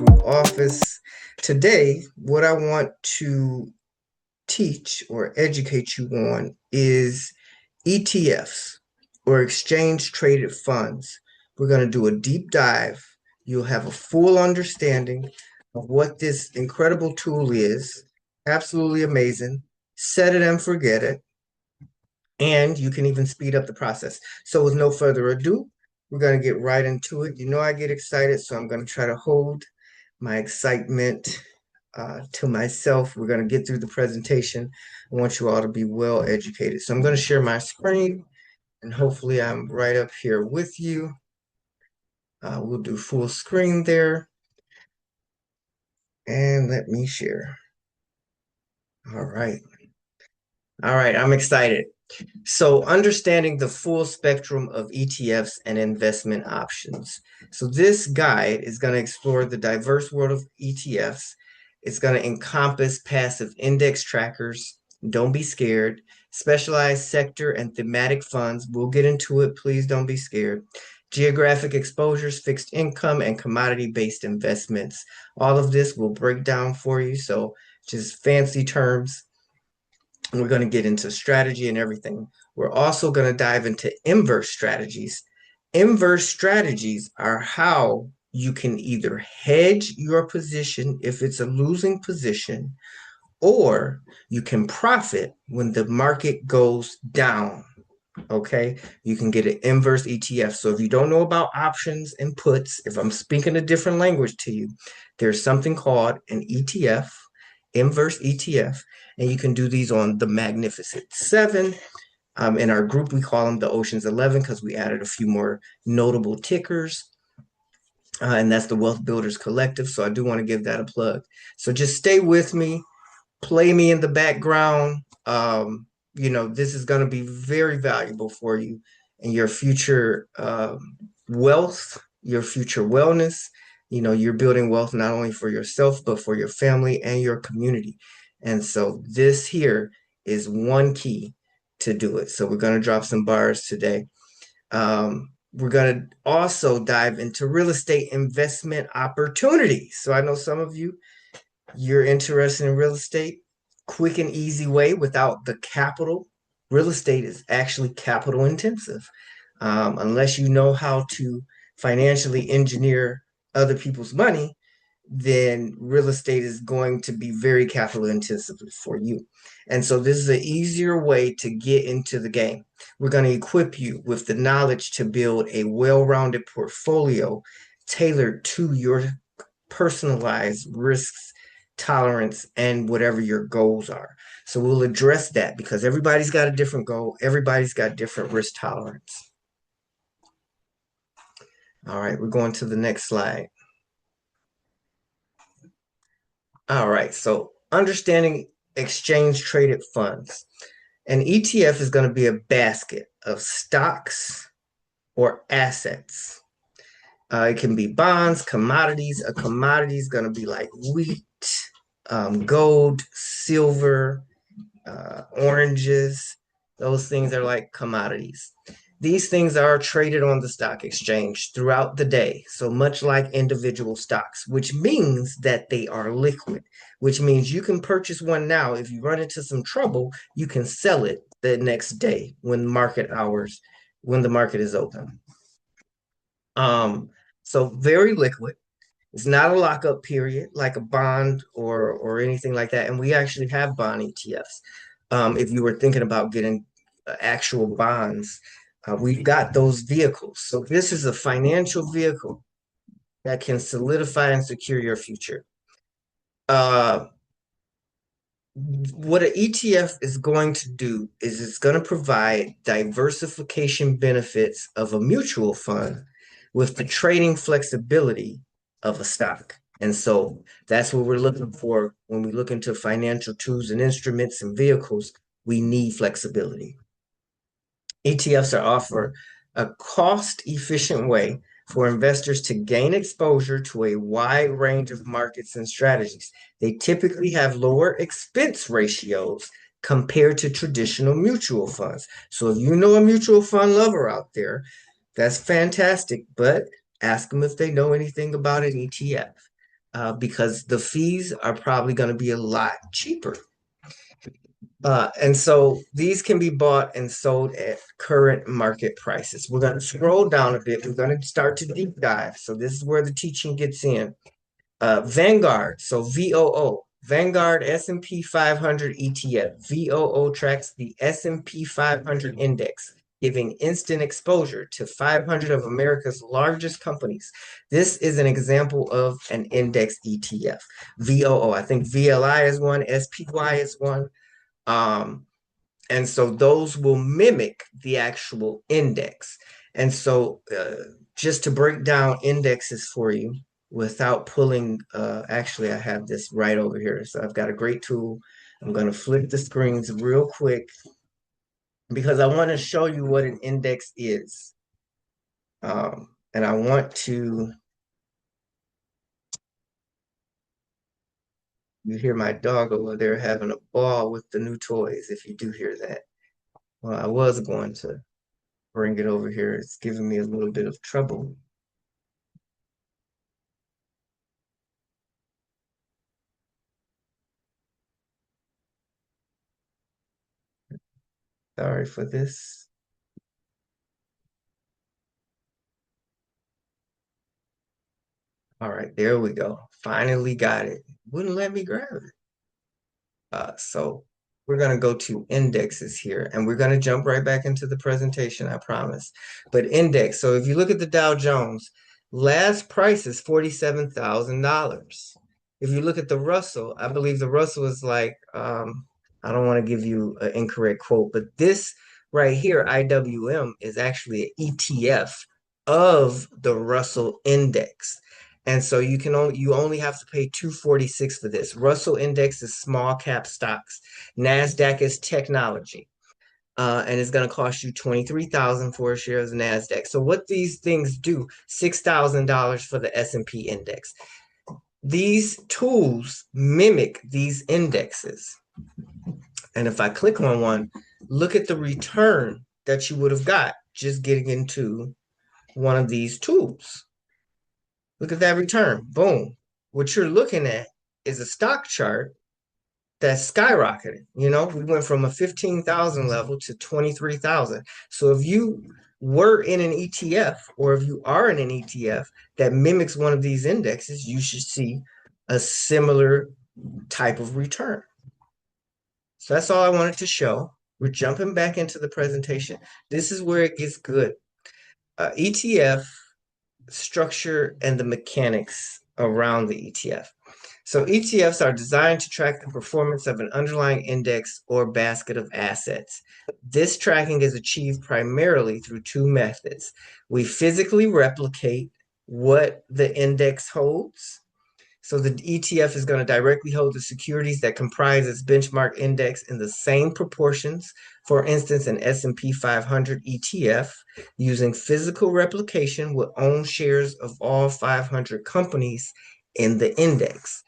home office. Today, what I want to teach or educate you on is ETFs or exchange traded funds. We're going to do a deep dive. You'll have a full understanding of what this incredible tool is. Absolutely amazing. Set it and forget it. And you can even speed up the process. So, with no further ado, we're going to get right into it. You know, I get excited, so I'm going to try to hold my excitement to myself. We're going to get through the presentation. I want you all to be well educated. So I'm going to share my screen, and hopefully I'm right up here with you. We'll do full screen there. And let me share. All right. All right, I'm excited. So, understanding the full spectrum of ETFs and investment options. So, this guide is going to explore the diverse world of ETFs. It's going to encompass passive index trackers. Don't be scared. Specialized sector and thematic funds. We'll get into it. Please don't be scared. Geographic exposures, fixed income, and commodity based investments. All of this will break down for you. So, just fancy terms. We're going to get into strategy and everything. We're also going to dive into inverse strategies. Inverse strategies are how you can either hedge your position if it's a losing position, or you can profit when the market goes down. Okay, you can get an inverse ETF. So if you don't know about options and puts, if I'm speaking a different language to you, there's something called an ETF, inverse ETF, and you can do these on the Magnificent Seven. In our group, we call them the Ocean's 11 because we added a few more notable tickers. And that's the Wealth Builders Collective. So I do want to give that a plug. So just stay with me, play me in the background. This is going to be very valuable for you and your future wealth, your future wellness. You know, you're building wealth not only for yourself, but for your family and your community. And so this here is one key to do it. So we're going to drop some bars today. We're going to also dive into real estate investment opportunities. So I know some of you're interested in real estate. Quick and easy way without the capital. Real estate is actually capital intensive. Unless you know how to financially engineer other people's money, then real estate is going to be very capital intensive for you. And so this is an easier way to get into the game. We're going to equip you with the knowledge to build a well-rounded portfolio tailored to your personalized risks, tolerance, and whatever your goals are. So we'll address that because everybody's got a different goal. Everybody's got different risk tolerance. All right, we're going to the next slide. All right, so understanding exchange traded funds. An ETF is going to be a basket of stocks or assets. It can be bonds, commodities. A commodity is going to be like wheat, gold, silver, oranges. Those things are like commodities. These things are traded on the stock exchange throughout the day, so much like individual stocks, which means that they are liquid, which means you can purchase one now. If you run into some trouble, you can sell it the next day when market hours, when the market is open. So very liquid. It's not a lockup period like a bond or anything like that. And we actually have bond ETFs. If you were thinking about getting actual bonds, we've got those vehicles. So this is a financial vehicle that can solidify and secure your future. What an ETF is going to do is it's going to provide diversification benefits of a mutual fund with the trading flexibility of a stock. And so that's what we're looking for when we look into financial tools and instruments and vehicles. We need flexibility. ETFs are offered a cost-efficient way for investors to gain exposure to a wide range of markets and strategies. They typically have lower expense ratios compared to traditional mutual funds. So if you know a mutual fund lover out there, that's fantastic, but ask them if they know anything about an ETF. because the fees are probably going to be a lot cheaper. And so these can be bought and sold at current market prices. We're going to scroll down a bit. We're going to start to deep dive. So this is where the teaching gets in. Vanguard, so VOO, Vanguard S&P 500 ETF. VOO tracks the S&P 500 index, giving instant exposure to 500 of America's largest companies. This is an example of an index ETF. VOO, I think VLI is one, SPY is one. And so those will mimic the actual index. And so just to break down indexes for you without pulling, actually, I have this right over here. So I've got a great tool. I'm going to flip the screens real quick because I want to show you what an index is. And I want to, you hear my dog over there having a ball with the new toys, if you do hear that. Well, I was going to bring it over here. It's giving me a little bit of trouble. Sorry for this. All right, there we go. Finally got it. Wouldn't let me grab it. So we're going to go to indexes here, and we're going to jump right back into the presentation, I promise. But index, so if you look at the Dow Jones, last price is $47,000. If you look at the Russell, I believe the Russell is like, I don't want to give you an incorrect quote, but this right here, IWM, is actually an ETF of the Russell Index. And so you only have to pay 246 for this. Russell Index is small cap stocks. NASDAQ is technology. And it's going to cost you 23,000 for a share of NASDAQ. So what these things do, $6,000 for the S&P index. These tools mimic these indexes. And if I click on one, look at the return that you would have got just getting into one of these tools. Look at that return. Boom. What you're looking at is a stock chart that's skyrocketed. You know, we went from a 15,000 level to 23,000. So if you were in an ETF or if you are in an ETF that mimics one of these indexes, you should see a similar type of return. So that's all I wanted to show. We're jumping back into the presentation. This is where it gets good. ETF structure and the mechanics around the ETF. So ETFs are designed to track the performance of an underlying index or basket of assets. This tracking is achieved primarily through two methods. We physically replicate what the index holds. So the ETF is going to directly hold the securities that comprise its benchmark index in the same proportions. For instance, an S&P 500 ETF using physical replication will own shares of all 500 companies in the index.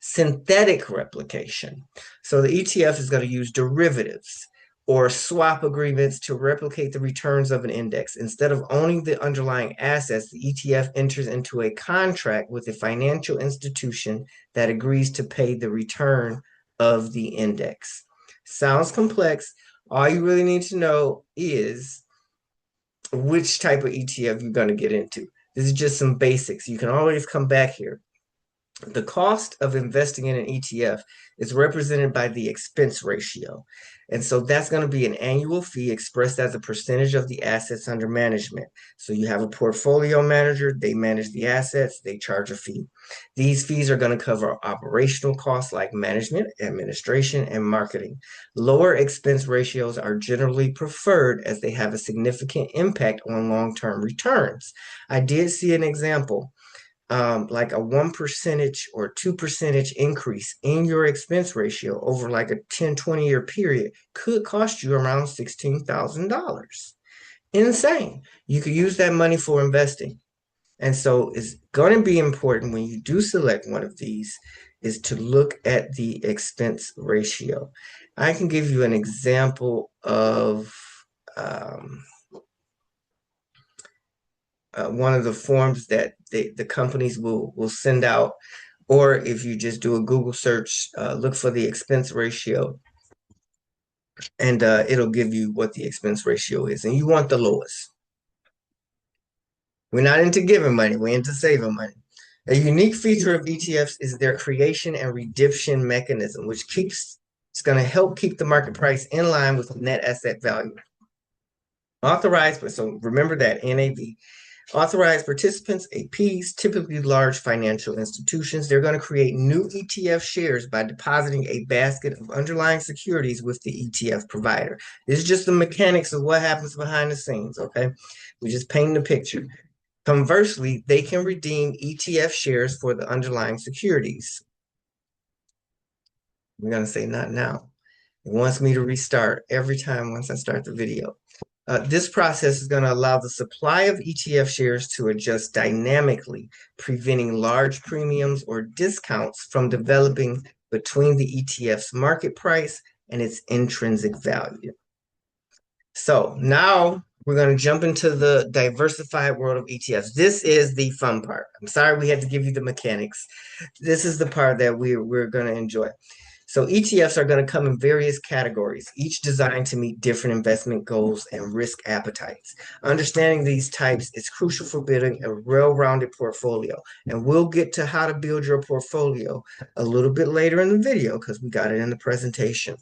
Synthetic replication. So the ETF is going to use derivatives or swap agreements to replicate the returns of an index. Instead of owning the underlying assets, the ETF enters into a contract with a financial institution that agrees to pay the return of the index. Sounds complex. All you really need to know is which type of ETF you're going to get into. This is just some basics. You can always come back here. The cost of investing in an ETF is represented by the expense ratio. And so that's going to be an annual fee expressed as a percentage of the assets under management. So you have a portfolio manager, they manage the assets, they charge a fee. These fees are going to cover operational costs like management, administration, and marketing. Lower expense ratios are generally preferred as they have a significant impact on long-term returns. I did see an example. Like a 1% or 2% increase in your expense ratio over like a 10, 20-year period could cost you around $16,000. Insane. You could use that money for investing. And so it's going to be important when you do select one of these is to look at the expense ratio. I can give you an example of one of the forms that the companies will send out. Or if you just do a Google search, look for the expense ratio, and it'll give you what the expense ratio is. And you want the lowest. We're not into giving money, we're into saving money. A unique feature of ETFs is their creation and redemption mechanism, which it's going to help keep the market price in line with net asset value. Authorized, so remember that NAV. Authorized participants, APs, typically large financial institutions, they're going to create new ETF shares by depositing a basket of underlying securities with the ETF provider. This is just the mechanics of what happens behind the scenes, okay? We just paint the picture. Conversely, they can redeem ETF shares for the underlying securities. We're going to say not now. It wants me to restart every time once I start the video. This process is going to allow the supply of ETF shares to adjust dynamically, preventing large premiums or discounts from developing between the ETF's market price and its intrinsic value. So now we're going to jump into the diversified world of ETFs. This is the fun part. I'm sorry we had to give you the mechanics. This is the part that we're going to enjoy. So ETFs are going to come in various categories, each designed to meet different investment goals and risk appetites. Understanding these types is crucial for building a well-rounded portfolio. And we'll get to how to build your portfolio a little bit later in the video because we got it in the presentation.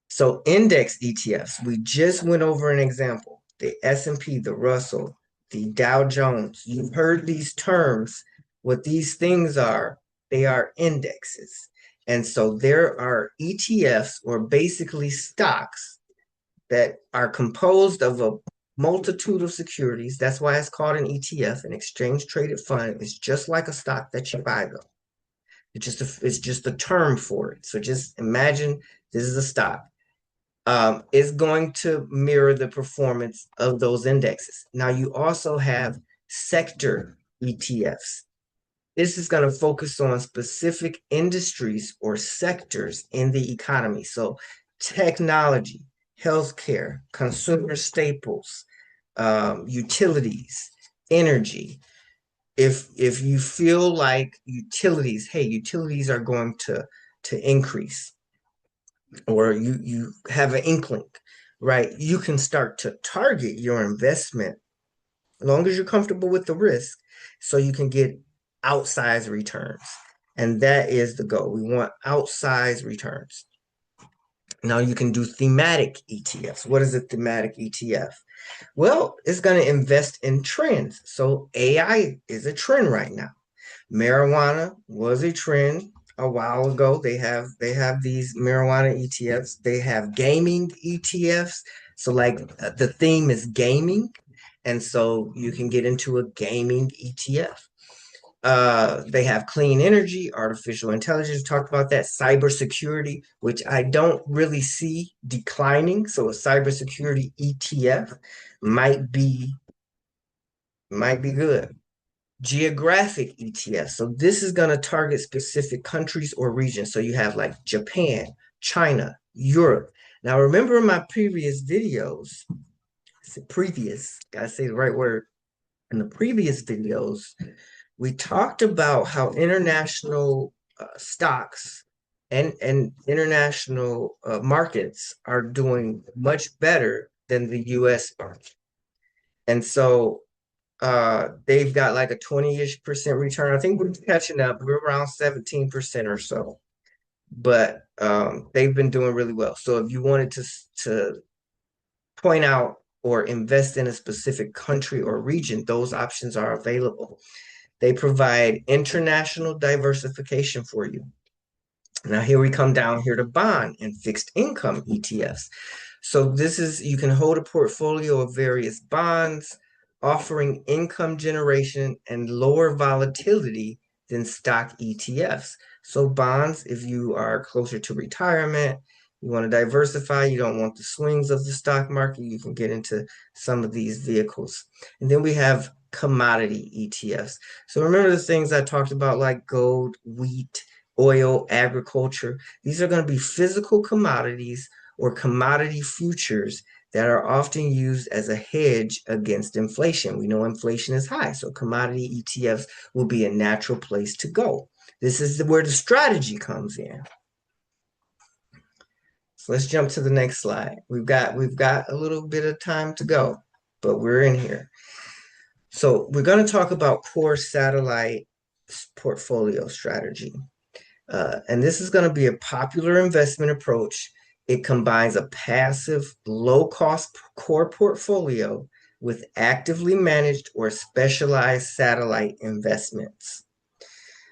So index ETFs, we just went over an example, the S&P, the Russell, the Dow Jones. You've heard these terms. What these things are, they are indexes. And so there are ETFs, or basically stocks, that are composed of a multitude of securities. That's why it's called an ETF, an exchange traded fund. It's just like a stock that you buy, though. It's just a term for it. So just imagine this is a stock. Is going to mirror the performance of those indexes. Now, you also have sector ETFs. This is going to focus on specific industries or sectors in the economy. So technology, healthcare, consumer staples, utilities, energy. If you feel like utilities, hey, utilities are going to increase, or you have an inkling, right? You can start to target your investment as long as you're comfortable with the risk, so you can get outsized returns. And that is the goal. We want outsized returns. Now you can do thematic ETFs. What is a thematic ETF? Well, it's going to invest in trends. So AI is a trend right now. Marijuana was a trend a while ago. They have these marijuana ETFs. They have gaming ETFs. So like the theme is gaming, and so you can get into a gaming ETF. They have clean energy, artificial intelligence, talked about that, cybersecurity, which I don't really see declining. So a cybersecurity ETF might be good. Geographic ETFs. So this is going to target specific countries or regions. So you have like Japan, China, Europe. Now remember in my previous videos, gotta say the right word. In the previous videos, we talked about how international stocks and international markets are doing much better than the US market. And so they've got like a 20-ish% return. I think we're catching up. We're around 17% or so. But they've been doing really well. So if you wanted to point out or invest in a specific country or region, those options are available. They provide international diversification for you. Now here we come down here to bond and fixed income ETFs. So this is, you can hold a portfolio of various bonds, offering income generation and lower volatility than stock ETFs. So bonds, if you are closer to retirement, you want to diversify, you don't want the swings of the stock market, you can get into some of these vehicles. And then we have commodity ETFs. So remember the things I talked about, like gold, wheat, oil, agriculture. These are going to be physical commodities or commodity futures that are often used as a hedge against inflation. We know inflation is high, so commodity ETFs will be a natural place to go. This is where the strategy comes in. So let's jump to the next slide. We've got a little bit of time to go, but we're in here. So we're going to talk about core satellite portfolio strategy. And this is going to be a popular investment approach. It combines a passive, low-cost core portfolio with actively managed or specialized satellite investments.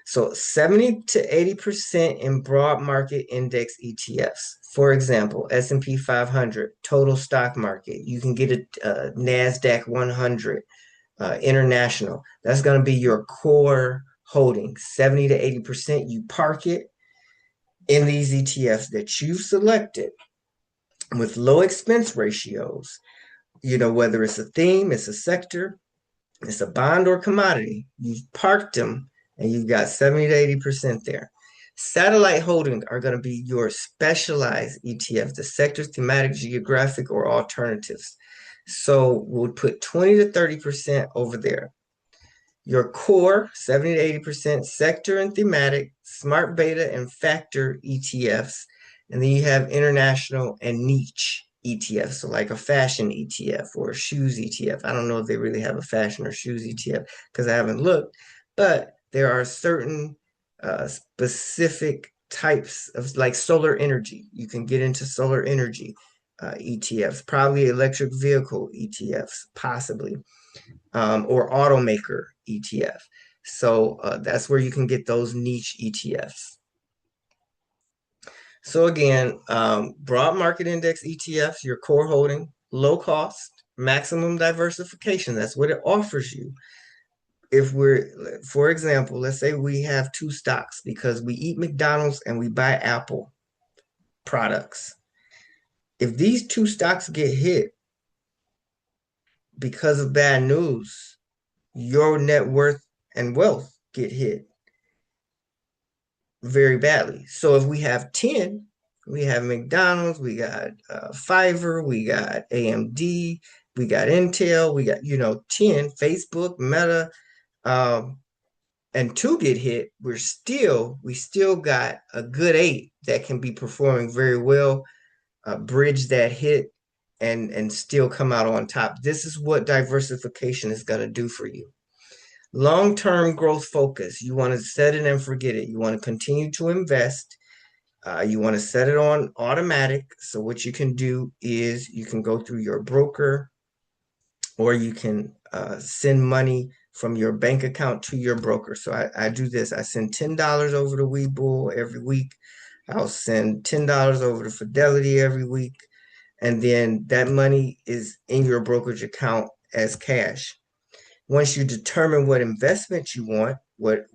So 70 to 80% in broad market index ETFs. For example, S&P 500, total stock market. You can get a NASDAQ 100, international. That's going to be your core holding. 70 to 80%. You park it in these ETFs that you've selected with low expense ratios. Whether it's a theme, it's a sector, it's a bond or commodity, you've parked them and you've got 70 to 80% there. Satellite holdings are going to be your specialized ETFs, the sectors, thematic, geographic, or alternatives. So we'll put 20 to 30% over there. Your core, 70 to 80%, sector and thematic, smart beta and factor ETFs. And then you have international and niche ETFs, so like a fashion ETF or a shoes ETF. I don't know if they really have a fashion or shoes ETF because I haven't looked, but there are certain specific types of, like solar energy. You can get into solar energy ETFs, probably electric vehicle ETFs, possibly, or automaker ETF. So that's where you can get those niche ETFs. So again, broad market index ETFs, your core holding, low cost, maximum diversification. That's what it offers you. If we're, for example, let's say we have two stocks because we eat McDonald's and we buy Apple products. If these two stocks get hit because of bad news, your net worth and wealth get hit very badly. So if we have 10, we have McDonald's, we got Fiverr, we got AMD, we got Intel, we got, 10, Facebook, Meta, and two get hit, we still got a good 8 that can be performing very well, bridge that hit and still come out on top. This is what diversification is going to do for you. Long-term growth focus. You want to set it and forget it. You want to continue to invest. You want to set it on automatic. So what you can do is you can go through your broker, or you can send money from your bank account to your broker. So I do this. I send $10 over to Webull every week. I'll send $10 over to Fidelity every week. And then that money is in your brokerage account as cash. Once you determine what investment you want, what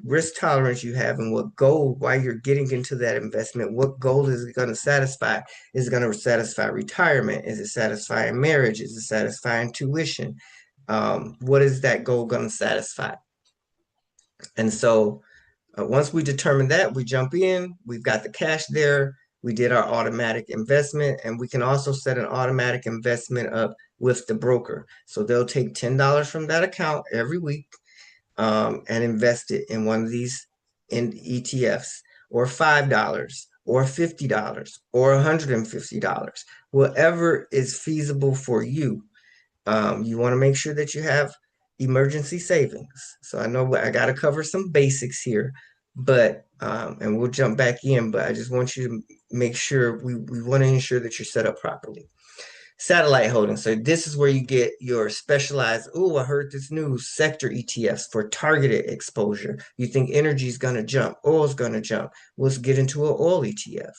risk tolerance you have, and what goal, why you're getting into that investment, what goal is it going to satisfy? Is it going to satisfy retirement? Is it satisfying marriage? Is it satisfying tuition? What is that goal going to satisfy? And so once we determine that, we jump in, we've got the cash there, we did our automatic investment, and we can also set an automatic investment up with the broker. So they'll take $10 from that account every week and invest it in one of these in ETFs, or $5 or $50 or $150, whatever is feasible for you. You want to make sure that you have emergency savings. So I know I got to cover some basics here, but and we'll jump back in, but I just want you to make sure we want to ensure that you're set up properly. Satellite holdings. So this is where you get your specialized, oh, I heard this news, sector ETFs for targeted exposure. You think energy is going to jump, oil is going to jump. Let's get into an oil ETF.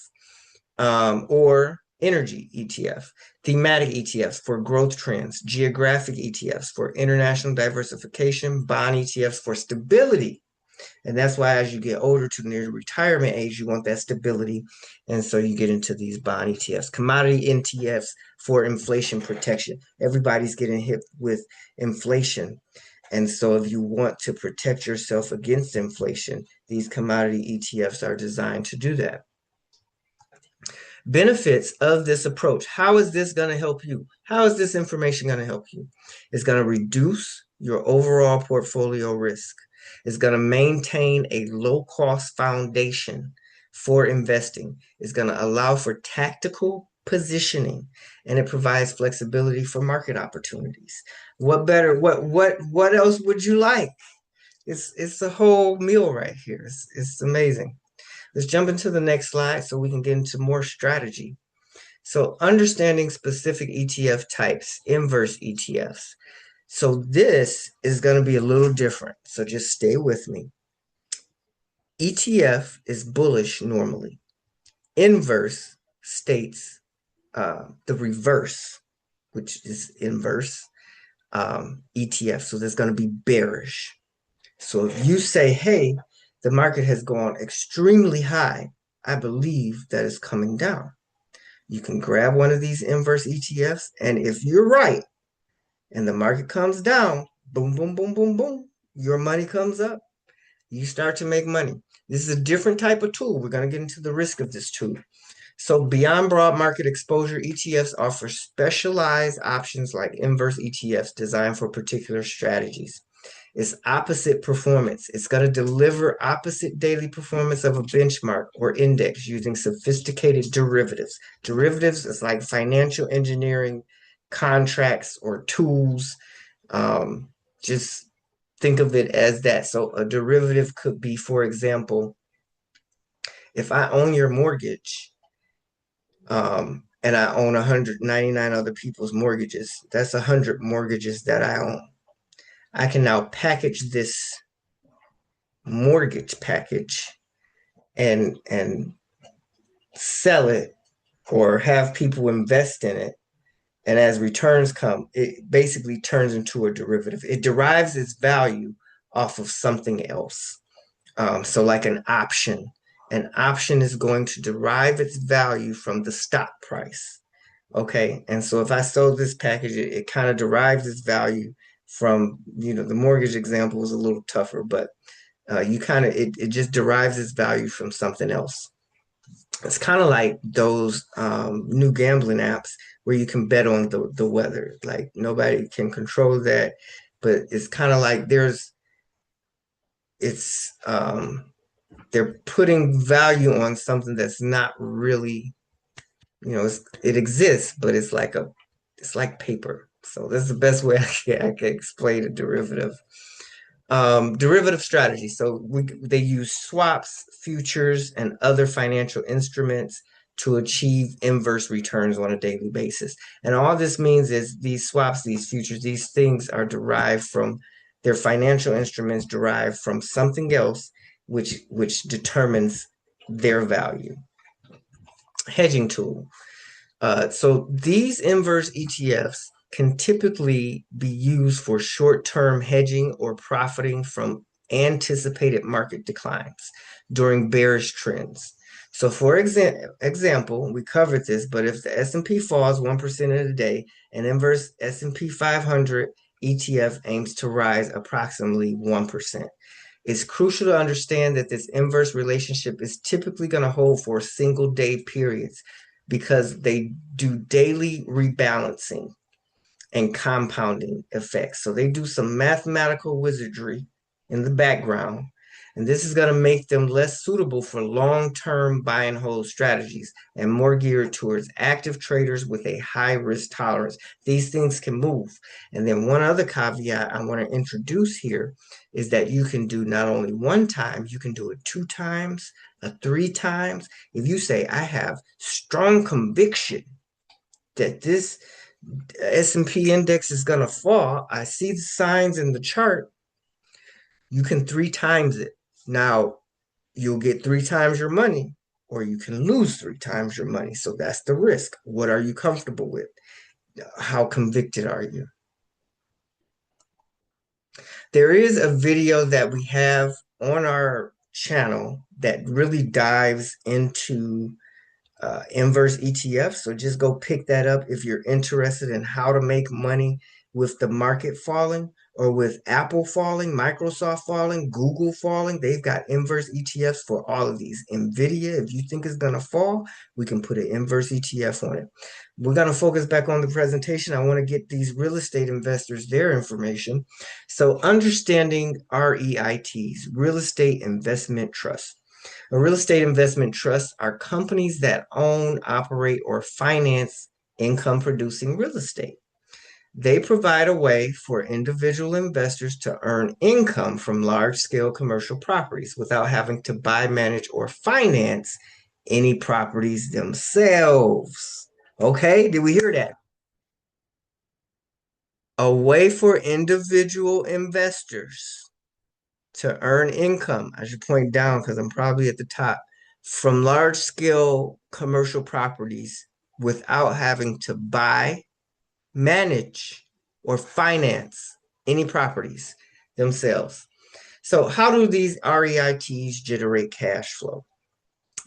Or energy ETF, thematic ETFs for growth trends, geographic ETFs for international diversification, bond ETFs for stability. And that's why as you get older to near retirement age, you want that stability. And so you get into these bond ETFs, commodity ETFs for inflation protection. Everybody's getting hit with inflation. And so if you want to protect yourself against inflation, these commodity ETFs are designed to do that. Benefits of this approach. How is this going to help you? How is this information going to help you? It's going to reduce your overall portfolio risk. It's going to maintain a low cost foundation for investing. It's going to allow for tactical positioning, and it provides flexibility for market opportunities. What better? What else would you like? It's a whole meal right here. It's amazing. Let's jump into the next slide so we can get into more strategy. So understanding specific ETF types, inverse ETFs. So this is going to be a little different. So just stay with me. ETF is bullish normally. Inverse states the reverse, which is inverse ETF. So there's going to be bearish. So if you say, hey, the market has gone extremely high, I believe that it's coming down. You can grab one of these inverse ETFs, and if you're right and the market comes down, boom, boom, boom, boom, boom, your money comes up. You start to make money. This is a different type of tool. We're going to get into the risk of this tool. So beyond broad market exposure, ETFs offer specialized options like inverse ETFs designed for particular strategies. It's opposite performance. It's going to deliver opposite daily performance of a benchmark or index using sophisticated derivatives. Derivatives is like financial engineering contracts or tools. Just think of it as that. So a derivative could be, for example, if I own your mortgage, and I own 199 other people's mortgages, that's 100 mortgages that I own. I can now package this mortgage package and sell it or have people invest in it. And as returns come, it basically turns into a derivative. It derives its value off of something else. So like an option. An option is going to derive its value from the stock price. Okay. And so if I sold this package, it kind of derives its value from, the mortgage example was a little tougher, but it just derives its value from something else. It's kind of like those new gambling apps where you can bet on the weather. Like nobody can control that, but it's kind of like they're putting value on something that's not really, it exists, but it's like paper. So that's the best way I can explain a derivative. Derivative strategy. So they use swaps, futures, and other financial instruments to achieve inverse returns on a daily basis. And all this means is these swaps, these futures, these things are derived from their financial instruments derived from something else, which determines their value. Hedging tool. So these inverse ETFs can typically be used for short-term hedging or profiting from anticipated market declines during bearish trends. So for example, we covered this, but if the S&P falls 1% in a day, an inverse S&P 500 ETF aims to rise approximately 1%. It's crucial to understand that this inverse relationship is typically going to hold for single day periods because they do daily rebalancing and compounding effects. So they do some mathematical wizardry in the background, and this is going to make them less suitable for long-term buy and hold strategies and more geared towards active traders with a high risk tolerance. These things can move. And then one other caveat I want to introduce here is that you can do not only one time, you can do it 2 times, 3 times. If you say, I have strong conviction that this S&P index is going to fall, I see the signs in the chart, you can 3 times it. Now, you'll get 3 times your money, or you can lose 3 times your money. So that's the risk. What are you comfortable with? How convicted are you? There is a video that we have on our channel that really dives into inverse ETFs. So just go pick that up if you're interested in how to make money with the market falling. or with Apple falling, Microsoft falling, Google falling. They've got inverse ETFs for all of these. NVIDIA, if you think it's going to fall, we can put an inverse ETF on it. We're going to focus back on the presentation. I want to get these real estate investors their information. So understanding REITs, real estate investment trusts. A real estate investment trusts are companies that own, operate, or finance income producing real estate. They provide a way for individual investors to earn income from large scale commercial properties without having to buy, manage, or finance any properties themselves. Okay, did we hear that? A way for individual investors to earn income. I should point down because I'm probably at the top from large scale commercial properties without having to buy, manage, or finance any properties themselves. So, how do these REITs generate cash flow?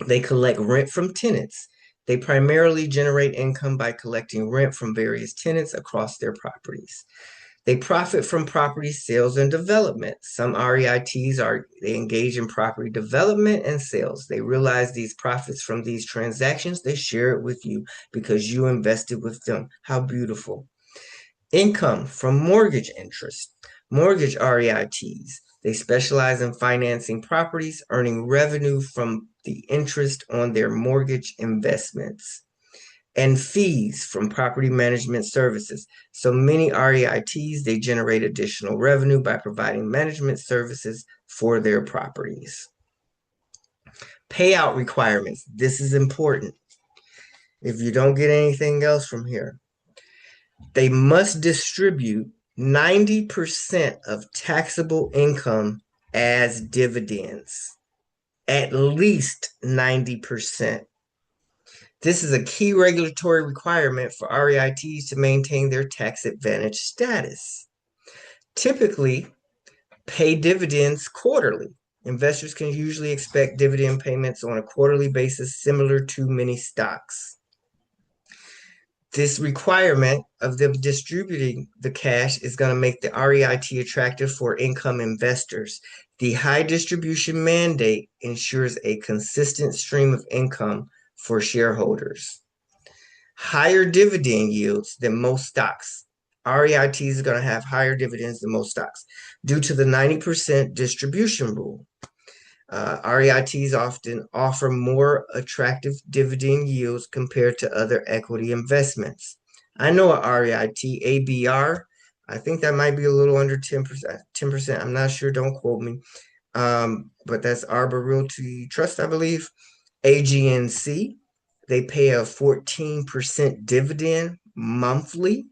They collect rent from tenants. They primarily generate income by collecting rent from various tenants across their properties. They profit from property sales and development. Some REITs they engage in property development and sales. They realize these profits from these transactions. They share it with you because you invested with them. How beautiful. Income from mortgage interest. Mortgage REITs. They specialize in financing properties, earning revenue from the interest on their mortgage investments and fees from property management services. So many REITs, they generate additional revenue by providing management services for their properties. Payout requirements. This is important. If you don't get anything else from here, they must distribute 90% of taxable income as dividends. At least 90%. This is a key regulatory requirement for REITs to maintain their tax advantage status. Typically, pay dividends quarterly. Investors can usually expect dividend payments on a quarterly basis, similar to many stocks. This requirement of them distributing the cash is going to make the REIT attractive for income investors. The high distribution mandate ensures a consistent stream of income for shareholders. Higher dividend yields than most stocks. REITs are going to have higher dividends than most stocks due to the 90% distribution rule. REITs often offer more attractive dividend yields compared to other equity investments. I know a REIT, ABR. I think that might be a little under 10%. 10%. I'm not sure. Don't quote me. But that's Arbor Realty Trust, I believe. AGNC, they pay a 14% dividend monthly.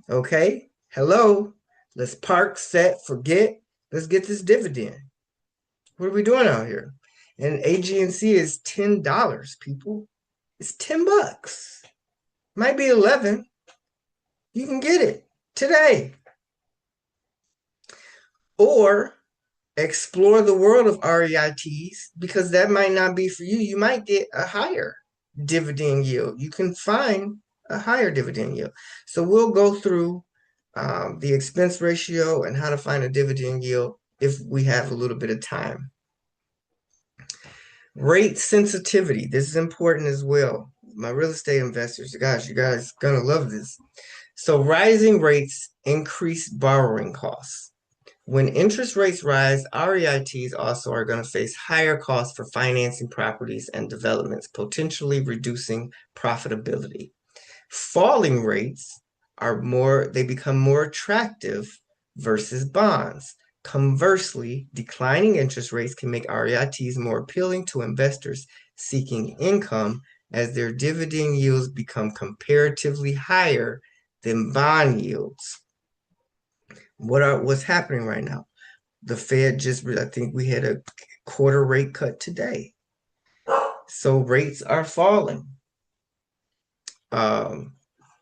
Okay. Hello. Let's park, set, forget. Let's get this dividend. What are we doing out here? And AGNC is $10, people. It's $10. Might be 11. You can get it today. Or explore the world of REITs because that might not be for you. You might get a higher dividend yield. You can find a higher dividend yield. So we'll go through the expense ratio and how to find a dividend yield if we have a little bit of time. Rate sensitivity. This is important as well. My real estate investors, gosh, you guys gonna love this. So rising rates increase borrowing costs. When interest rates rise, REITs also are going to face higher costs for financing properties and developments, potentially reducing profitability. Falling rates they become more attractive versus bonds. Conversely, declining interest rates can make REITs more appealing to investors seeking income as their dividend yields become comparatively higher than bond yields. What's happening right now? The Fed I think we had a quarter rate cut today. So rates are falling.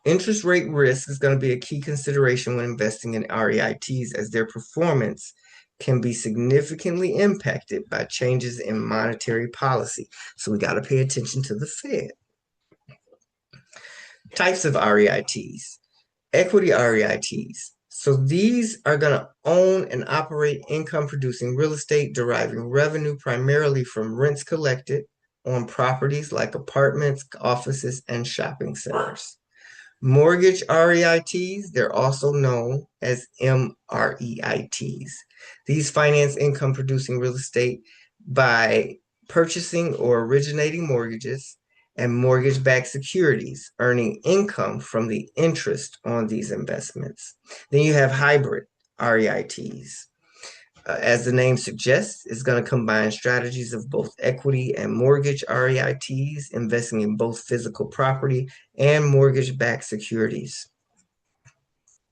Interest rate risk is going to be a key consideration when investing in REITs as their performance can be significantly impacted by changes in monetary policy. So we got to pay attention to the Fed. Types of REITs. Equity REITs. So these are going to own and operate income-producing real estate, deriving revenue primarily from rents collected on properties like apartments, offices, and shopping centers. Mortgage REITs, they're also known as MREITs. These finance income producing real estate by purchasing or originating mortgages and mortgage-backed securities, earning income from the interest on these investments. Then you have hybrid REITs. As the name suggests, it's going to combine strategies of both equity and mortgage REITs, investing in both physical property and mortgage-backed securities.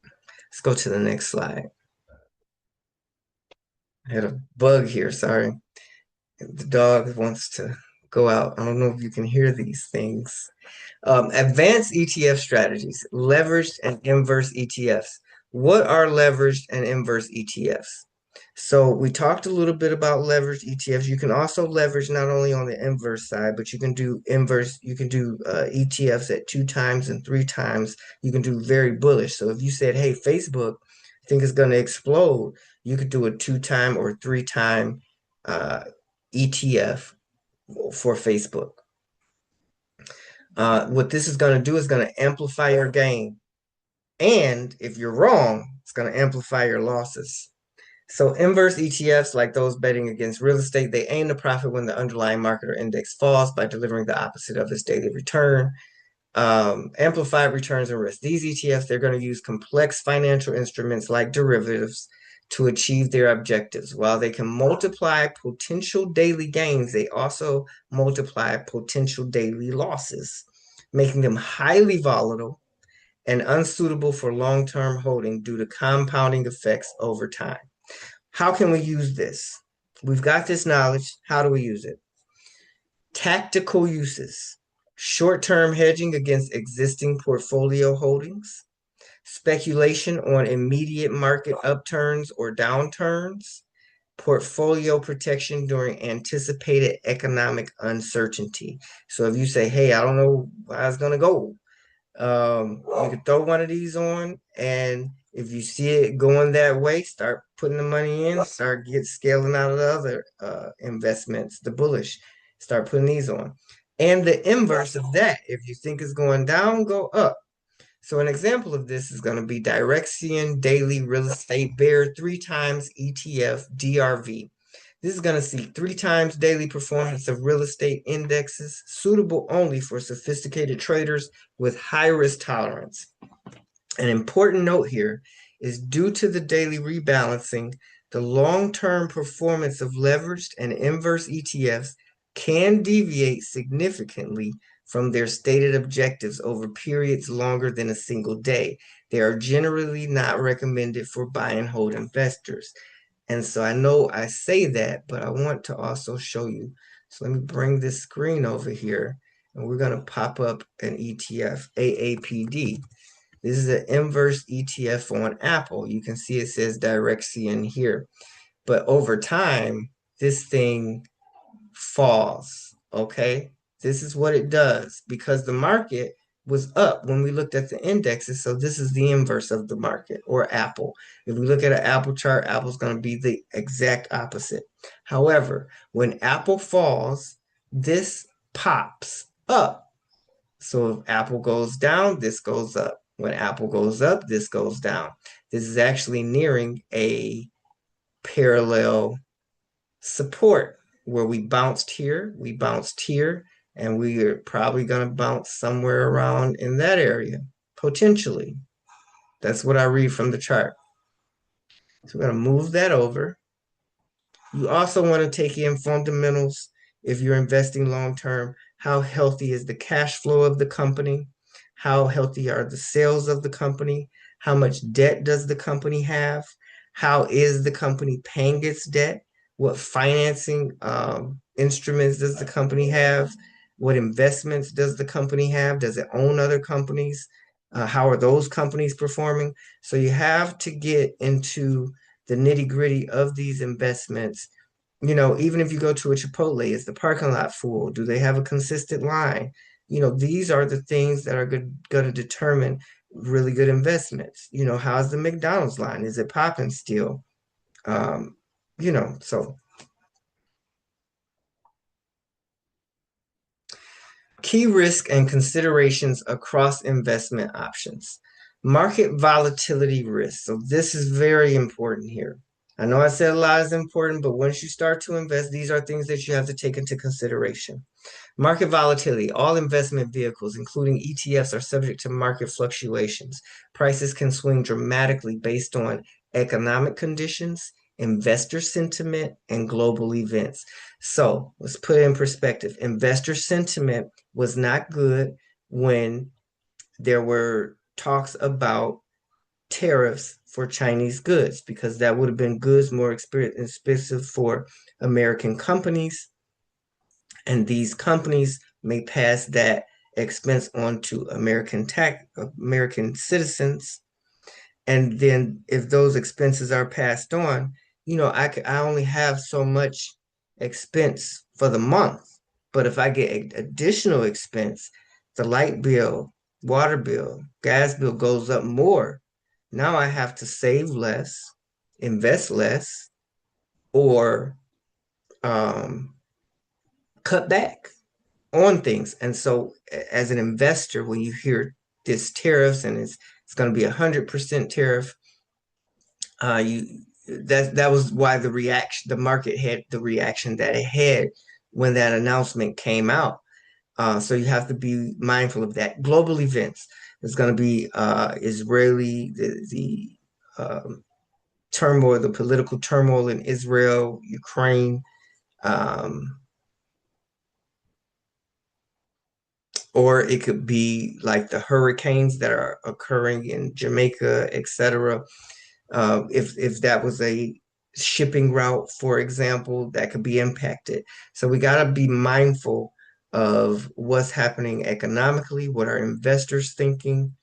Let's go to the next slide. I had a bug here, sorry. The dog wants to go out. I don't know if you can hear these things. Advanced ETF strategies, leveraged and inverse ETFs. What are leveraged and inverse ETFs? So we talked a little bit about leveraged ETFs. You can also leverage not only on the inverse side, but you can do inverse. You can do ETFs at 2 times and 3 times. You can do very bullish. So if you said, "Hey, Facebook, I think it's going to explode," you could do a 2-time or 3-time ETF for Facebook. What this is going to do is going to amplify your gain. And if you're wrong, it's going to amplify your losses. So inverse ETFs, like those betting against real estate, they aim to profit when the underlying market or index falls by delivering the opposite of its daily return. Amplified returns and risk. These ETFs, they're going to use complex financial instruments like derivatives to achieve their objectives. While they can multiply potential daily gains, they also multiply potential daily losses, making them highly volatile and unsuitable for long-term holding due to compounding effects over time. How can we use this? We've got this knowledge. How do we use it? Tactical uses. Short-term hedging against existing portfolio holdings. Speculation on immediate market upturns or downturns. Portfolio protection during anticipated economic uncertainty. So if you say, "Hey, I don't know how it's going to go," you could throw one of these on, and if you see it going that way, start putting the money in, start scaling out of the other investments, the bullish, start putting these on. And the inverse of that, if you think it's going down, go up. So an example of this is going to be Direxion Daily Real Estate Bear 3 times ETF DRV. This is going to see 3 times daily performance of real estate indexes, suitable only for sophisticated traders with high risk tolerance. An important note here is due to the daily rebalancing, the long-term performance of leveraged and inverse ETFs can deviate significantly from their stated objectives over periods longer than a single day. They are generally not recommended for buy and hold investors. And so I know I say that, but I want to also show you. So let me bring this screen over here, and we're going to pop up an ETF, AAPD. This is an inverse ETF on Apple. You can see it says Direxion here. But over time, this thing falls, okay? This is what it does because the market was up when we looked at the indexes. So this is the inverse of the market, or Apple. If we look at an Apple chart, Apple's going to be the exact opposite. However, when Apple falls, this pops up. So if Apple goes down, this goes up. When Apple goes up, this goes down. This is actually nearing a parallel support where we bounced here, and we are probably going to bounce somewhere around in that area, potentially. That's what I read from the chart. So we're going to move that over. You also want to take in fundamentals if you're investing long term. How healthy is the cash flow of the company? How healthy are the sales of the company? How much debt does the company have? How is the company paying its debt? What financing instruments does the company have? What investments does the company have? Does it own other companies? How are those companies performing? So you have to get into the nitty-gritty of these investments. Even if you go to a Chipotle, is the parking lot full? Do they have a consistent line? These are the things that are going to determine really good investments. How's the McDonald's line? Is it popping still? Um, so key risk and considerations across investment options. Market volatility risk. So this is very important here. I know I said a lot is important, but once you start to invest, these are things that you have to take into consideration. Market volatility. All investment vehicles, including ETFs, are subject to market fluctuations. Prices can swing dramatically based on economic conditions, investor sentiment, and global events. So let's put it in perspective. Investor sentiment was not good when there were talks about tariffs for Chinese goods, because that would have been goods more expensive for American companies, and these companies may pass that expense on to American citizens. And then if those expenses are passed on, I only have so much expense for the month. But if I get additional expense, the light bill, water bill, gas bill goes up more. Now I have to save less, invest less, or um, cut back on things. And so as an investor, when you hear this tariffs and it's going to be 100% tariff, you that was why the market had the reaction that it had when that announcement came out. So you have to be mindful of that. Global events. There's going to be the turmoil, the political turmoil in Israel, Ukraine, um, or it could be like the hurricanes that are occurring in Jamaica, etc. If that was a shipping route, for example, that could be impacted. So we got to be mindful of what's happening economically, what are investors thinking,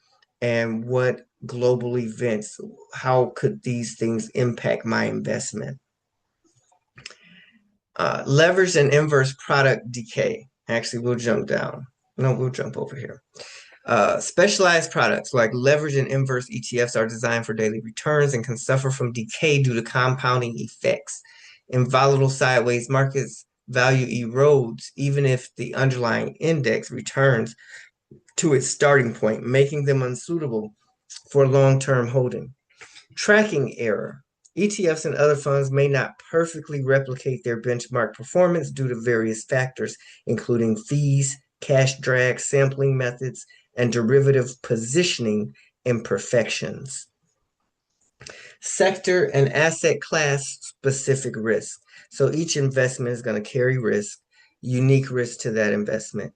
and what global events, how could these things impact my investment? Leverage and inverse product decay. Actually, we'll jump down. No, we'll jump over here. Specialized products like leverage and inverse ETFs are designed for daily returns and can suffer from decay due to compounding effects. In volatile sideways markets, value erodes even if the underlying index returns to its starting point, making them unsuitable for long-term holding. Tracking error. ETFs and other funds may not perfectly replicate their benchmark performance due to various factors, including fees, cash drag, sampling methods, and derivative positioning imperfections. Sector and asset class specific risk. So each investment is going to carry risk, unique risk to that investment.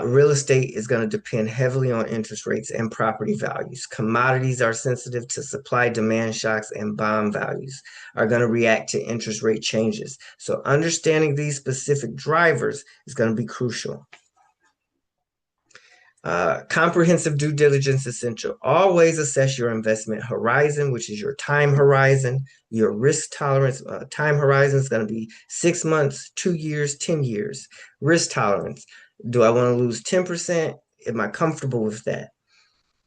Real estate is going to depend heavily on interest rates and property values. Commodities are sensitive to supply demand shocks, and bond values are going to react to interest rate changes. So understanding these specific drivers is going to be crucial. Comprehensive due diligence essential. Always assess your investment horizon, which is your time horizon, your risk tolerance. Time horizon is going to be 6 months, 2 years, 10 years. Risk tolerance. Do I want to lose 10%? Am I comfortable with that?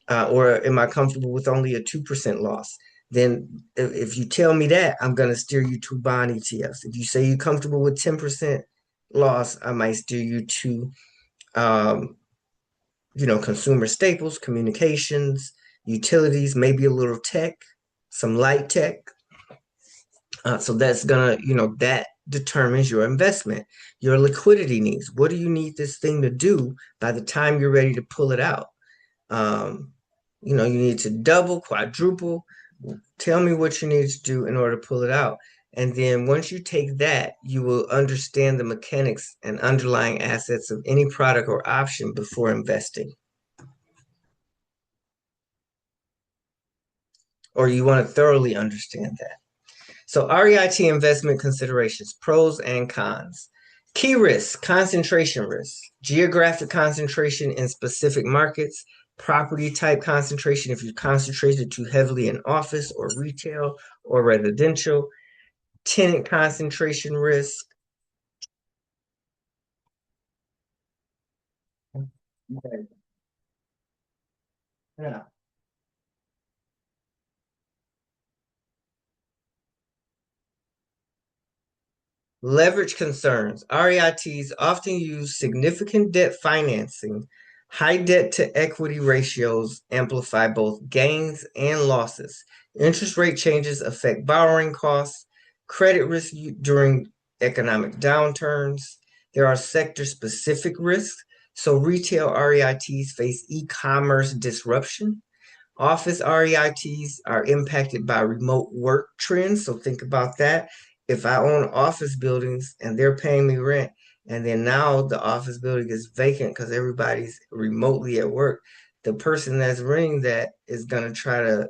Or am I comfortable with only a 2% loss? Then if you tell me that, I'm going to steer you to bond ETFs. If you say you're comfortable with 10% loss, I might steer you to um, consumer staples, communications, utilities, maybe a little tech, some light tech. So that's gonna, that determines your investment, your liquidity needs. What do you need this thing to do by the time you're ready to pull it out? Um, you need to double, quadruple. Tell me what you need to do in order to pull it out. And then once you take that, you will understand the mechanics and underlying assets of any product or option before investing. Or you want to thoroughly understand that. So REIT investment considerations, pros and cons. Key risks, concentration risk, geographic concentration in specific markets, property type concentration if you're concentrated too heavily in office or retail or residential, tenant concentration risk. Yeah. Leverage concerns. REITs often use significant debt financing. High debt to equity ratios amplify both gains and losses. Interest rate changes affect borrowing costs, credit risk during economic downturns. There are sector-specific risks. So retail REITs face e-commerce disruption. Office REITs are impacted by remote work trends. So think about that. If I own office buildings and they're paying me rent, and then now the office building is vacant because everybody's remotely at work, the person that's renting that is going to try to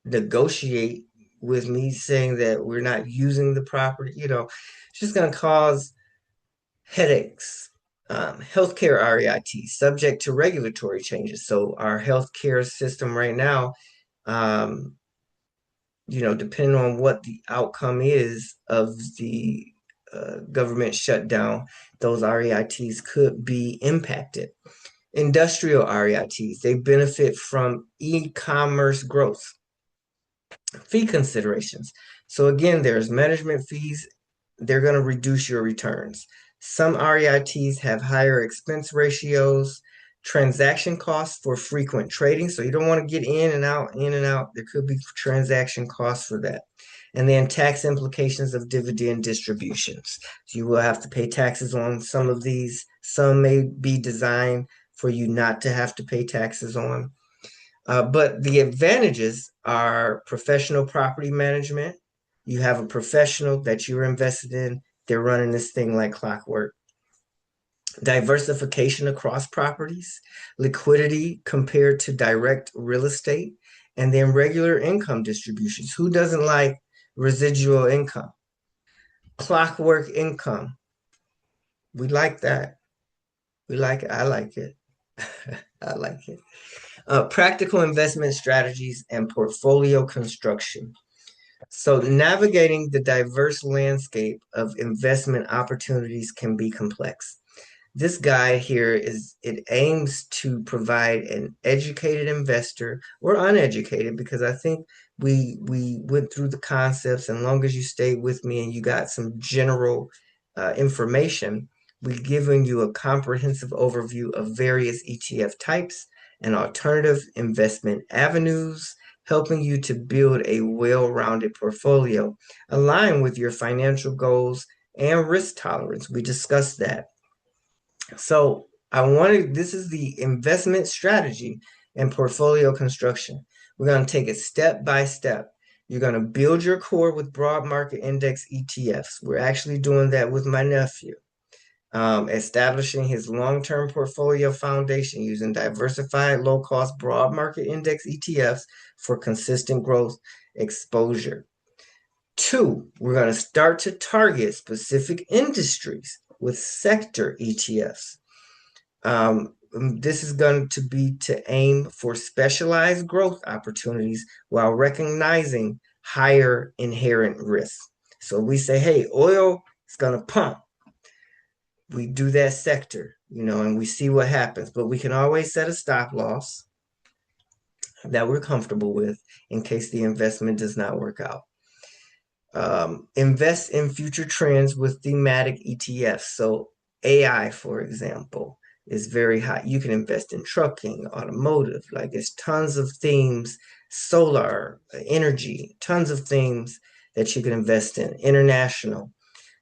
negotiate with me saying that we're not using the property. It's just going to cause headaches. Healthcare REITs subject to regulatory changes. So our healthcare system right now, um, depending on what the outcome is of the government shutdown, those REITs could be impacted. Industrial REITs, they benefit from e-commerce growth. Fee considerations. So again, there's management fees. They're going to reduce your returns. Some REITs have higher expense ratios, transaction costs for frequent trading. So you don't want to get in and out, in and out. There could be transaction costs for that. And then tax implications of dividend distributions. So you will have to pay taxes on some of these. Some may be designed for you not to have to pay taxes on. But the advantages are professional property management. You have a professional that you're invested in. They're running this thing like clockwork. Diversification across properties, liquidity compared to direct real estate, and then regular income distributions. Who doesn't like residual income? Clockwork income. We like that. We like it. I like it. I like it. Practical investment strategies and portfolio construction. So, navigating the diverse landscape of investment opportunities can be complex. This guide here it aims to provide an educated investor or uneducated, because I think we went through the concepts, and long as you stayed with me and you got some general information, we've given you a comprehensive overview of various ETF types and alternative investment avenues, helping you to build a well-rounded portfolio aligned with your financial goals and risk tolerance. We discussed that. So this is the investment strategy and portfolio construction. We're going to take it step by step. You're going to build your core with broad market index ETFs. We're actually doing that with my nephew. Establishing his long-term portfolio foundation using diversified, low-cost, broad market index ETFs for consistent growth exposure. 2, we're going to start to target specific industries with sector ETFs. This is going to be to aim for specialized growth opportunities while recognizing higher inherent risks. So we say, hey, oil is going to pump. We do that sector, and we see what happens. But we can always set a stop loss that we're comfortable with in case the investment does not work out. Invest in future trends with thematic ETFs. So AI, for example, is very hot. You can invest in trucking, automotive, like it's tons of themes, solar, energy, tons of things that you can invest in, international.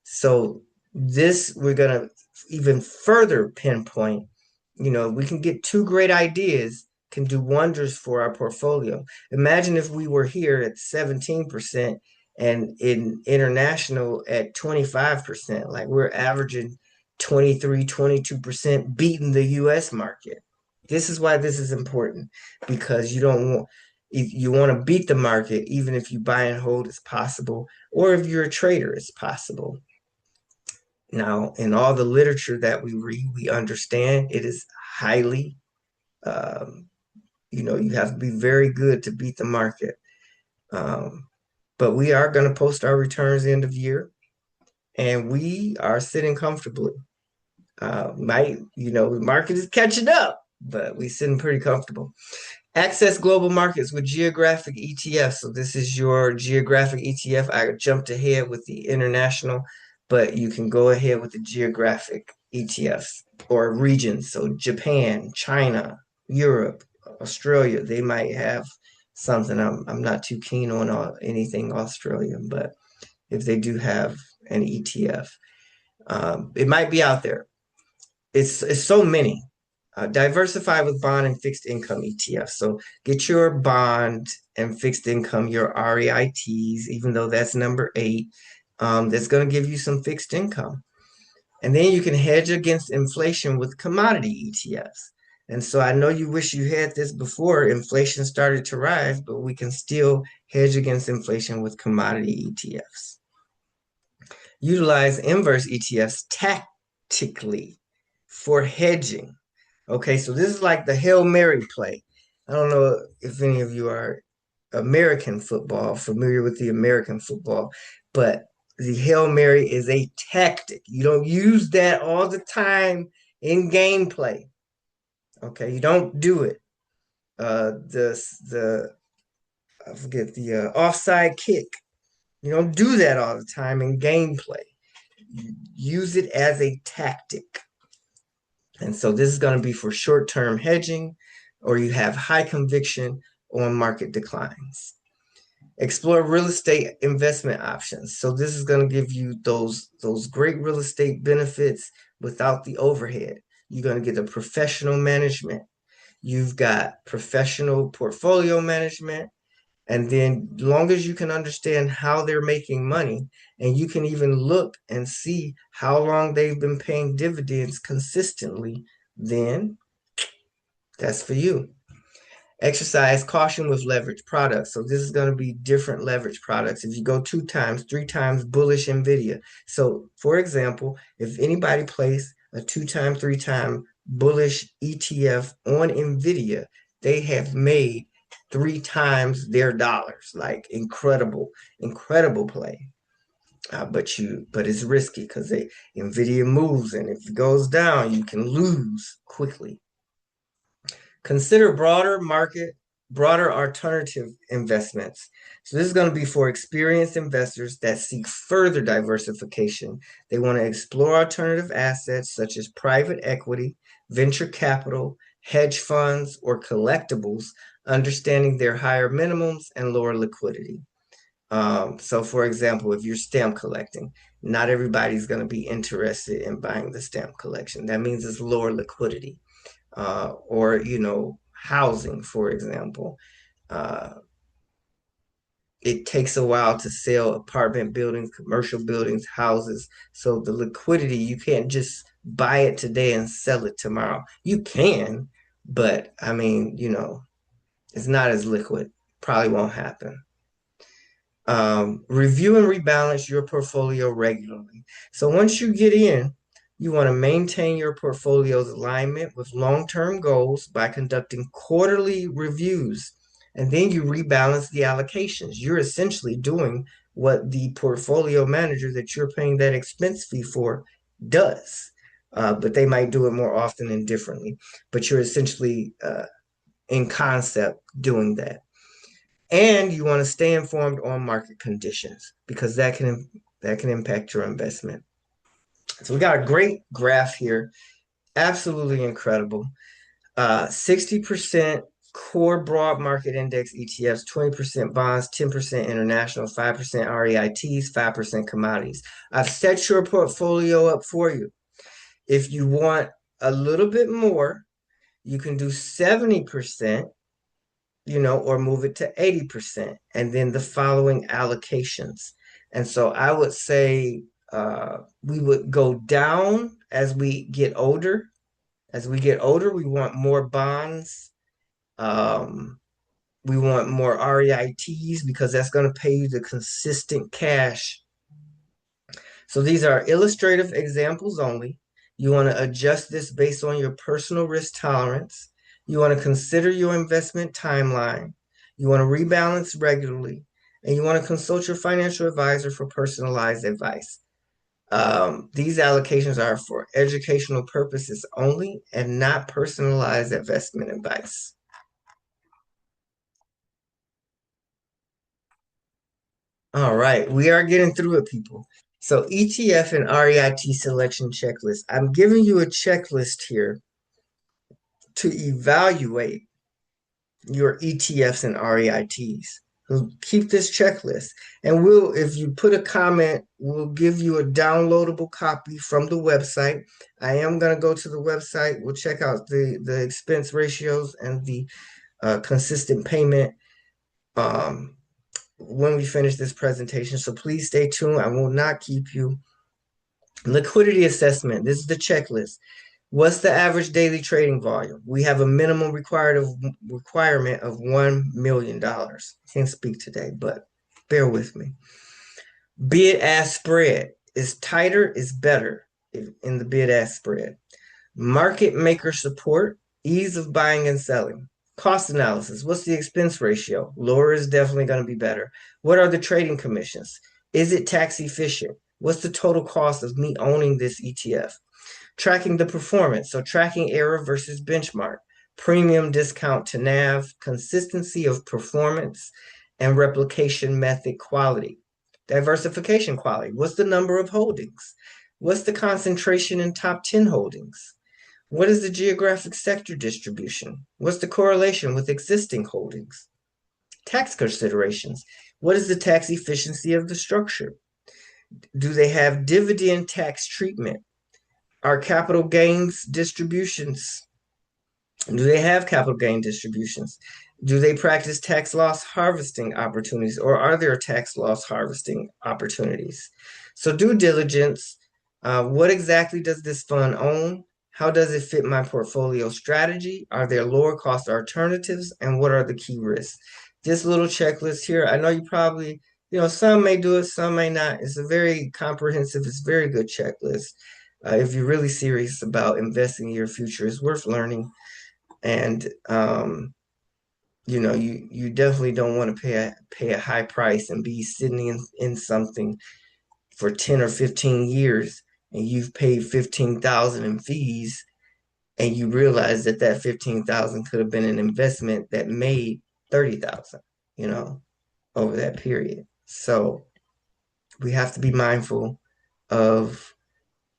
So we're going to even further pinpoint, we can get 2 great ideas, can do wonders for our portfolio. Imagine if we were here at 17% and in international at 25%, like we're averaging 23, 22%, beating the US market. This is why this is important, because you want to beat the market, even if you buy and hold, it's possible, or if you're a trader, it's possible. Now, in all the literature that we read, we understand it is highly, you have to be very good to beat the market. But we are going to post our returns end of year, and we are sitting comfortably. The market is catching up, but we're sitting pretty comfortable. Access global markets with geographic ETFs. So this is your geographic ETF. I jumped ahead with the international, but you can go ahead with the geographic ETFs or regions. So Japan, China, Europe, Australia, they might have something. I'm not too keen on anything Australian, but if they do have an ETF, it might be out there. It's so many. Diversify with bond and fixed income ETFs. So get your bond and fixed income, your REITs, even though that's number 8. That's going to give you some fixed income. And then you can hedge against inflation with commodity ETFs. And so I know you wish you had this before inflation started to rise, but we can still hedge against inflation with commodity ETFs. Utilize inverse ETFs tactically for hedging. Okay, so this is like the Hail Mary play. I don't know if any of you are American football, familiar with the American football, but the Hail Mary is a tactic. You don't use that all the time in gameplay. Okay, you don't do it. The I forget the offside kick. You don't do that all the time in gameplay. You use it as a tactic. And so this is going to be for short-term hedging, or you have high conviction on market declines. Explore real estate investment options. So this is going to give you those great real estate benefits without the overhead. You're going to get a professional management. You've got professional portfolio management. And then long as you can understand how they're making money, and you can even look and see how long they've been paying dividends consistently, then that's for you. Exercise caution with leverage products. So this is going to be different leverage products. If you go 2 times, 3 times bullish NVIDIA. So for example, if anybody plays a 2 time, 3 time bullish ETF on NVIDIA, they have made 3 times their dollars. Like incredible, incredible play. But it's risky because NVIDIA moves, and if it goes down, you can lose quickly. Consider broader alternative investments. So this is going to be for experienced investors that seek further diversification. They want to explore alternative assets such as private equity, venture capital, hedge funds, or collectibles, understanding their higher minimums and lower liquidity. So for example, if you're stamp collecting, not everybody's going to be interested in buying the stamp collection. That means it's lower liquidity. Or housing, for example. Uh, it takes a while to sell apartment buildings, commercial buildings, houses. So the liquidity, you can't just buy it today and sell it tomorrow. You can, but I mean, it's not as liquid. Probably won't happen. Review and rebalance your portfolio regularly. So once you get in, you want to maintain your portfolio's alignment with long-term goals by conducting quarterly reviews. And then you rebalance the allocations. You're essentially doing what the portfolio manager that you're paying that expense fee for does. But they might do it more often and differently. But you're essentially, in concept, doing that. And you want to stay informed on market conditions because that can impact your investment. So we got a great graph here, absolutely incredible. 60% core broad market index ETFs, 20% bonds, 10% international, 5% REITs, 5% commodities. I've set your portfolio up for you. If you want a little bit more, you can do 70%, or move it to 80%, and then the following allocations. And so I would say we would go down as we get older. As we get older, we want more bonds. Um, we want more REITs because that's going to pay you the consistent cash. So these are illustrative examples only. You want to adjust this based on your personal risk tolerance. You want to consider your investment timeline. You want to rebalance regularly. And you want to consult your financial advisor for personalized advice. These allocations are for educational purposes only and not personalized investment advice. All right, we are getting through it, people. So ETF and REIT selection checklist. I'm giving you a checklist here to evaluate your ETFs and REITs. So keep this checklist. And if you put a comment, we'll give you a downloadable copy from the website. I am going to go to the website. We'll check out the expense ratios and the consistent payment um, when we finish this presentation. So please stay tuned. I will not keep you. Liquidity assessment. This is the checklist. What's the average daily trading volume? We have a minimum requirement of $1 million. I can't speak today, but bear with me. Bid-ask spread is tighter, is better in the bid-ask spread. Market maker support, ease of buying and selling. Cost analysis, what's the expense ratio? Lower is definitely going to be better. What are the trading commissions? Is it tax efficient? What's the total cost of me owning this ETF? Tracking the performance, so tracking error versus benchmark, premium discount to NAV, consistency of performance, and replication method quality. Diversification quality, what's the number of holdings? What's the concentration in top 10 holdings? What is the geographic sector distribution? What's the correlation with existing holdings? Tax considerations, what is the tax efficiency of the structure? Do they have dividend tax treatment? Are capital gains distributions? Do they have capital gain distributions? Do they practice tax loss harvesting opportunities, or are there tax loss harvesting opportunities? So due diligence, what exactly does this fund own? How does it fit my portfolio strategy? Are there lower cost alternatives? And what are the key risks? This little checklist here, I know you probably, some may do it, some may not. It's a very comprehensive, it's a very good checklist. If you're really serious about investing in your future, it's worth learning. And you definitely don't want to pay a high price and be sitting in something for 10 or 15 years, and you've paid 15,000 in fees, and you realize that 15,000 could have been an investment that made 30,000, over that period. So we have to be mindful of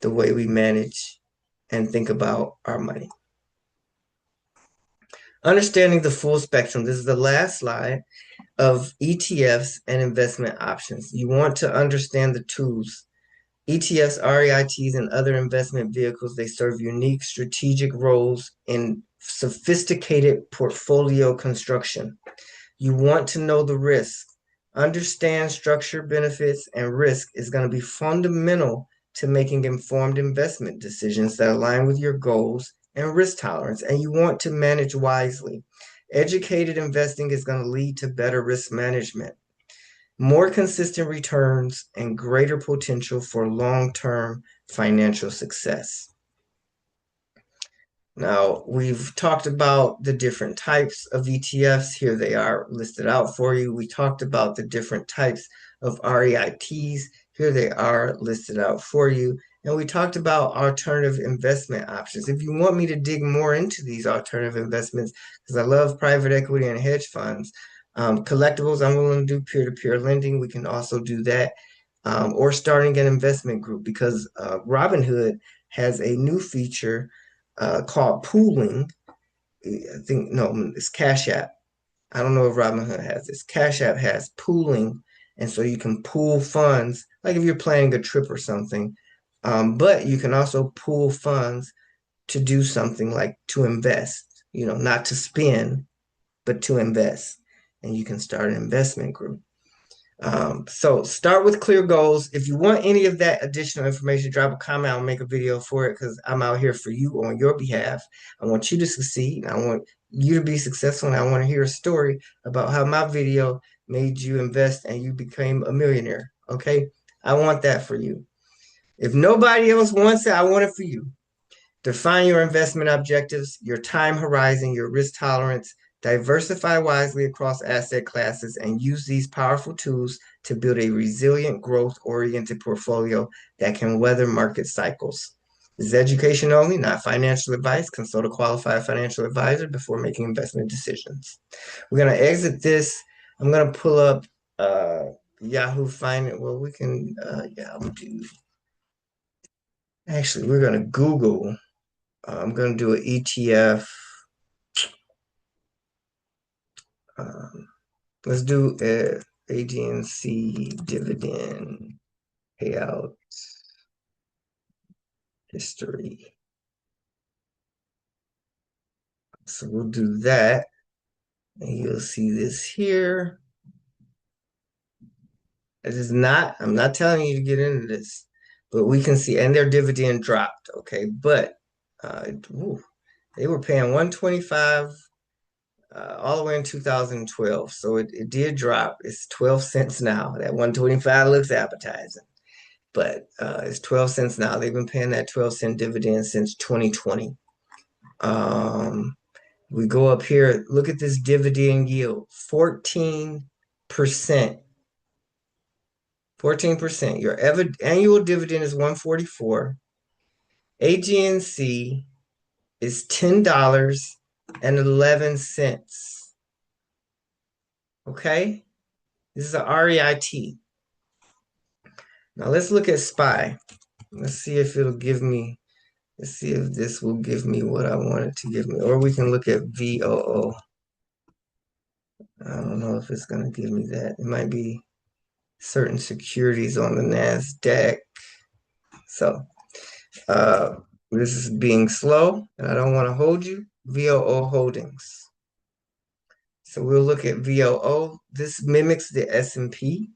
the way we manage and think about our money. Understanding the full spectrum. This is the last slide of ETFs and investment options. You want to understand the tools. ETFs, REITs, and other investment vehicles, they serve unique strategic roles in sophisticated portfolio construction. You want to know the risk. Understand structure, benefits, and risk is going to be fundamental to making informed investment decisions that align with your goals and risk tolerance, and you want to manage wisely. Educated investing is going to lead to better risk management, more consistent returns, and greater potential for long-term financial success. Now, we've talked about the different types of ETFs. Here they are listed out for you. We talked about the different types of REITs. Here they are listed out for you. And we talked about alternative investment options. If you want me to dig more into these alternative investments, because I love private equity and hedge funds, collectibles, I'm willing to do peer-to-peer lending. We can also do that. Or starting an investment group, because Robinhood has a new feature called pooling. I think, no, it's Cash App. I don't know if Robinhood has this. Cash App has pooling, and so you can pool funds, like if you're planning a trip or something. But you can also pool funds to do something like to invest, not to spend, but to invest. And you can start an investment group. So start with clear goals. If you want any of that additional information, drop a comment. I'll make a video for it, because I'm out here for you on your behalf. I want you to succeed. I want you to be successful, and I want to hear a story about how my video made you invest and you became a millionaire. Okay? I want that for you. If nobody else wants it, I want it for you. Define your investment objectives, your time horizon, your risk tolerance. Diversify wisely across asset classes, and use these powerful tools to build a resilient, growth-oriented portfolio that can weather market cycles. This is education only, not financial advice. Consult a qualified financial advisor before making investment decisions. We're going to exit this. I'm going to pull up Yahoo Finance. Well, we can, yeah, actually, we're going to Google. I'm going to do an ETF. Um, let's do a AGNC dividend payout history. So we'll do that. And you'll see this here. It is not, I'm not telling you to get into this, but we can see, and their dividend dropped, okay? But ooh, they were paying 125 all the way in 2012. So it did drop. It's 12 cents now. That 125 looks appetizing, but it's 12 cents now. They've been paying that 12-cent dividend since 2020. Um, we go up here, look at this dividend yield, 14%. 14%. Your annual dividend is 144. AGNC is $10.11. Okay? This is a REIT. Now let's look at SPY. Let's see if it'll give me, let's see if this will give me what I want it to give me. Or we can look at VOO. I don't know if it's going to give me that. It might be certain securities on the NASDAQ. So this is being slow, and I don't want to hold you. VOO Holdings. So we'll look at VOO. This mimics the S&P.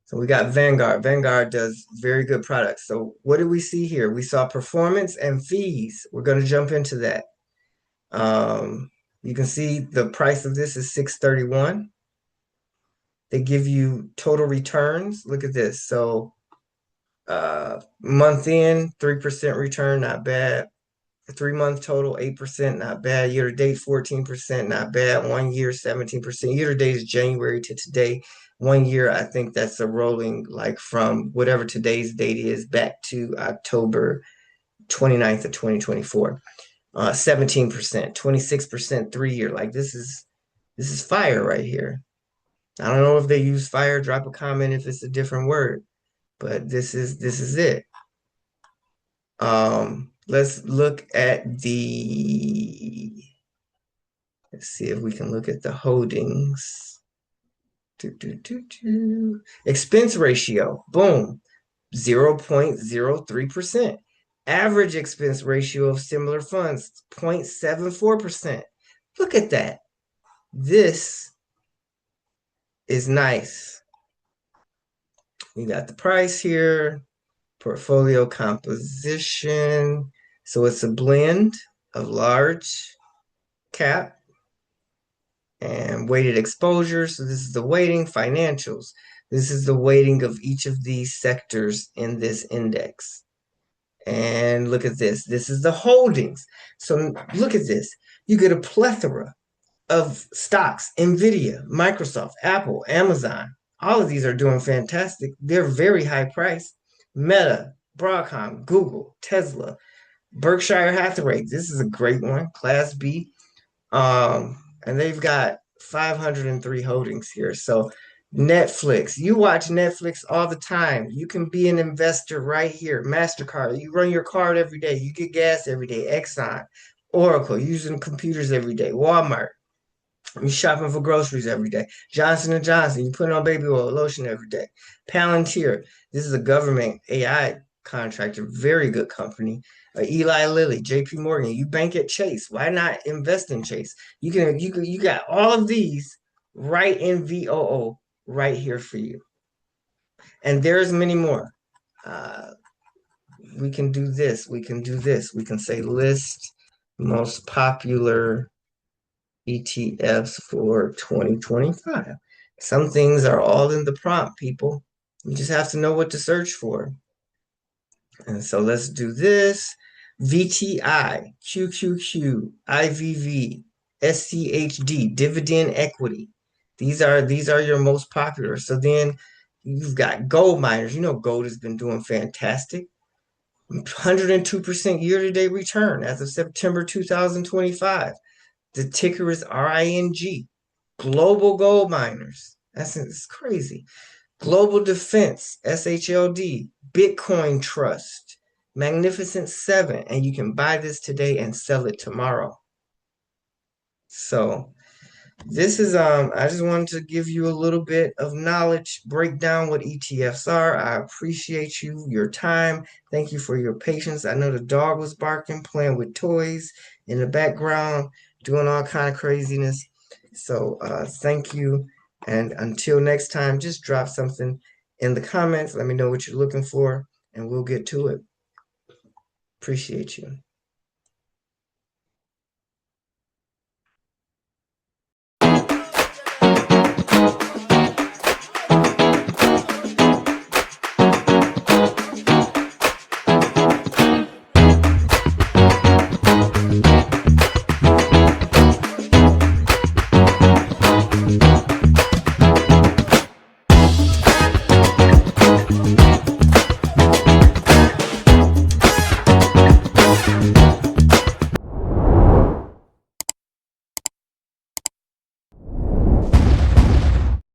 So we got Vanguard. Vanguard does very good products. So what did we see here? We saw performance and fees. We're going to jump into that. You can see the price of this is 631. They give you total returns. Look at this. So month in, 3% return, not bad. 3 month total, 8%, not bad. Year to date, 14%, not bad. 1 year, 17%. Year to date is January to today. 1 year, I think that's a rolling, like from whatever today's date is back to October 29th of 2024. 17%, 26% 3 year. Like this is fire right here. I don't know if they use fire. Drop a comment if it's a different word, but this is it. Let's look at let's see if we can look at the holdings. Expense ratio, boom, 0.03%. Average expense ratio of similar funds, 0.74%. Look at that. This is nice. We got the price here, portfolio composition. So it's a blend of large cap and weighted exposure. So this is the weighting, financials. This is the weighting of each of these sectors in this index. And look at this. This is the holdings. So look at this. You get a plethora of stocks, Nvidia, Microsoft, Apple, Amazon. All of these are doing fantastic. They're very high priced. Meta, Broadcom, Google, Tesla, Berkshire Hathaway. This is a great one, Class B. And they've got 503 holdings here. So Netflix, you watch Netflix all the time. You can be an investor right here. MasterCard, you run your card every day. You get gas every day. Exxon, Oracle, using computers every day. Walmart, you shopping for groceries every day. Johnson & Johnson, you put on baby oil lotion every day. Palantir, this is a government AI contractor, very good company. Eli Lilly, JP Morgan, you bank at Chase. Why not invest in Chase? You got all of these right in VOO right here for you. And there's many more. Uh, we can do this. We can do this. We can say list most popular ETFs for 2025. Some things are all in the prompt, people. You just have to know what to search for. And so let's do this. VTI, QQQ, IVV, SCHD, dividend equity. These are your most popular. So then you've got gold miners. You know gold has been doing fantastic. 102% year-to-date return as of September 2025. The ticker is RING. Global Gold Miners. It's crazy. Global Defense, SHLD, Bitcoin Trust, Magnificent Seven, and you can buy this today and sell it tomorrow. So this is I just wanted to give you a little bit of knowledge, break down what ETFs are. I appreciate your time. Thank you for your patience. I know the dog was barking, playing with toys in the background, doing all kind of craziness. So thank you. And until next time, just drop something in the comments. Let me know what you're looking for, and we'll get to it. Appreciate you.